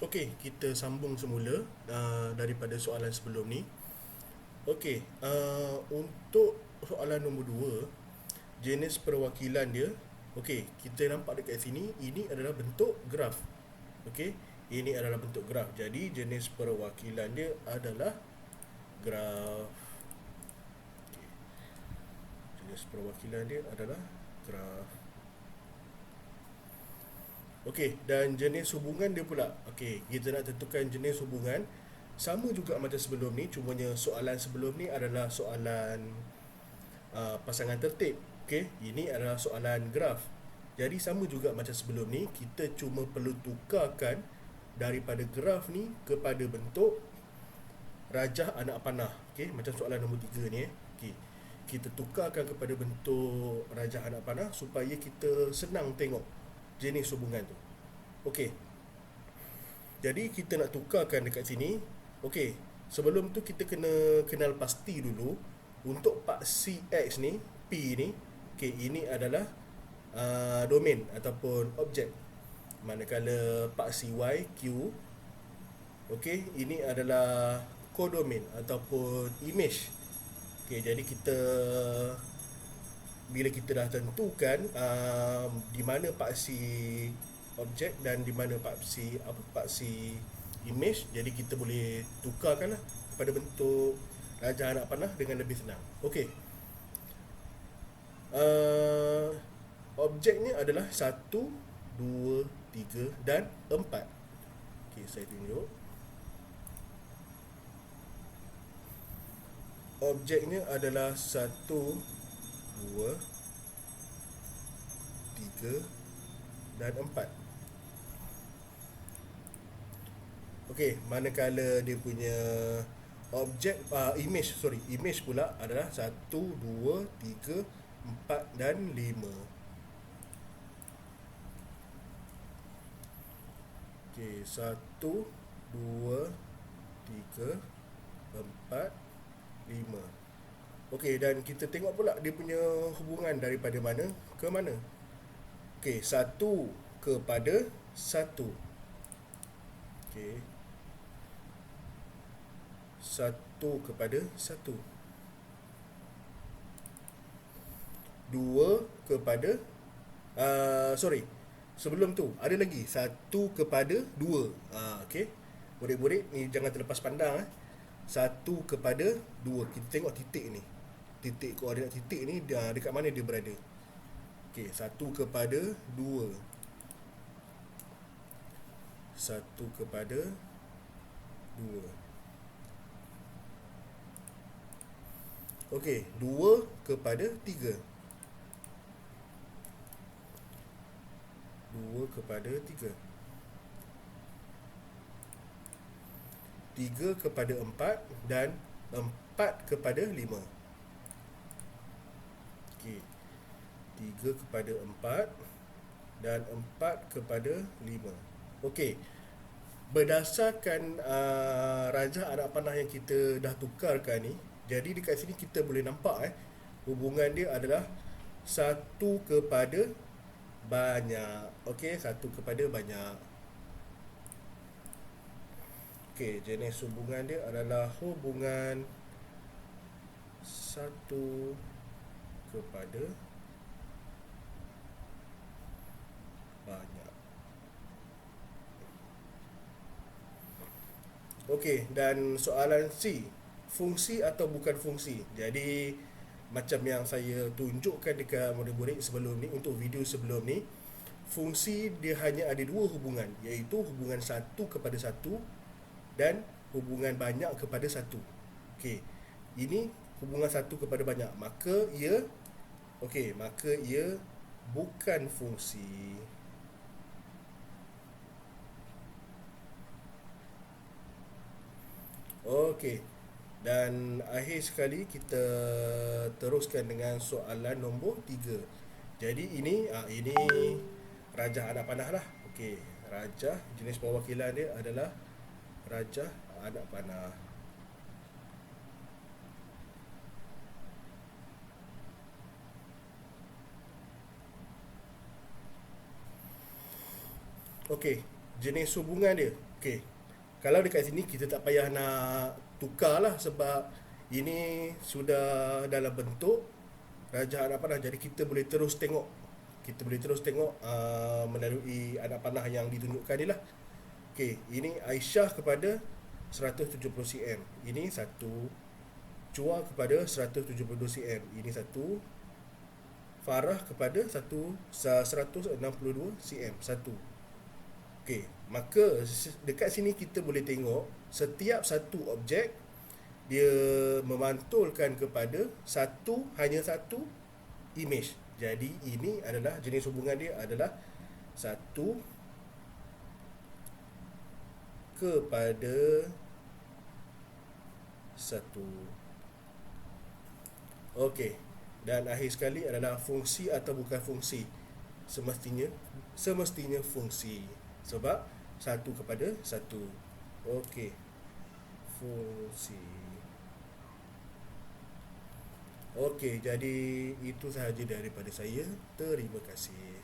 Okey, kita sambung semula daripada soalan sebelum ni. Okey, untuk soalan nombor 2, jenis perwakilan dia. Okey, kita nampak dekat sini, ini adalah bentuk graf. Okey, ini adalah bentuk graf. Jadi jenis perwakilan dia adalah graf. Okey, jenis perwakilan dia adalah graf. Okey, dan jenis hubungan dia pula. Okey, kita nak tentukan jenis hubungan. Sama juga macam sebelum ni, cumanya soalan sebelum ni adalah soalan pasangan tertib. Okey, ini adalah soalan graf. Jadi sama juga macam sebelum ni, kita cuma perlu tukarkan daripada graf ni kepada bentuk rajah anak panah. Okey, macam soalan nombor 3 ni Okey, kita tukarkan kepada bentuk rajah anak panah supaya kita senang tengok jenis hubungan tu. Okey. Jadi kita nak tukarkan dekat sini. Okey, sebelum tu kita kena kenal pasti dulu untuk part CX ni, P ni. Okey, ini adalah domain ataupun objek. Manakala part CY, Q, okey, ini adalah kodomain ataupun image. Okey, jadi kita bila kita dah tentukan di mana paksi objek dan di mana paksi image, jadi kita boleh tukarkanlah kepada bentuk rajah anak panah dengan lebih senang. Okey. Objeknya adalah 1, 2, 3 dan 4. Okey, saya tunjuk. Objeknya adalah 1, 2, 3 dan 4. Okey, manakala dia punya objek image pula adalah 1, 2, 3, 4 dan 5. Okey, 1, 2, 3, 4, 5. Okey, dan kita tengok pula dia punya hubungan daripada mana ke mana. Okey, 1 kepada 1. Okey, 1 kepada 1. 2 kepada sebelum tu ada lagi 1 kepada 2. Okey, murid-murid ni jangan terlepas pandang 1 kepada 2. Kita tengok titik ni, titik koordinat titik ni dekat mana dia berada. Okey, 1 kepada 2. 1 kepada 2. Okey, 2 kepada 3. 2 kepada 3. 3 kepada 4 dan 4 kepada 5. Okey, 3 kepada 4 dan 4 kepada 5. Okey, berdasarkan rajah anak panah yang kita dah tukarkan ni, jadi dekat sini kita boleh nampak hubungan dia adalah 1 kepada banyak. Okey, 1 kepada banyak. Okey, jenis hubungan dia adalah hubungan 1 kepada banyak. Okey, dan soalan C, fungsi atau bukan fungsi. Jadi macam yang saya tunjukkan dekat murid-murid sebelum ni, untuk video sebelum ni, fungsi dia hanya ada dua hubungan, iaitu hubungan 1 kepada 1 dan hubungan banyak kepada 1. Okey, ini hubungan 1 kepada banyak, maka ia bukan fungsi. Okey, dan akhir sekali kita teruskan dengan soalan nombor 3. Jadi ini rajah anak panah lah. Okey, rajah, jenis perwakilan dia adalah rajah anak panah. Okey, jenis hubungan dia. Okey. Kalau dekat sini kita tak payah nak tukar lah, sebab ini sudah dalam bentuk rajah anak panah. Jadi kita boleh terus tengok. Kita boleh terus tengok melalui anak panah yang ditunjukkan ni lah. Okey, ini Aisyah kepada 170 cm. Ini satu. Chua kepada 172 cm. Ini satu. Farah kepada 162 cm. Satu. Okey, maka dekat sini kita boleh tengok setiap satu objek dia memantulkan kepada hanya satu image. Jadi ini adalah jenis hubungan dia adalah satu kepada satu. Okey. Dan akhir sekali adalah fungsi atau bukan fungsi. Semestinya fungsi. Sebab satu kepada satu. Okey. Fungsi. Okey, jadi itu sahaja daripada saya. Terima kasih.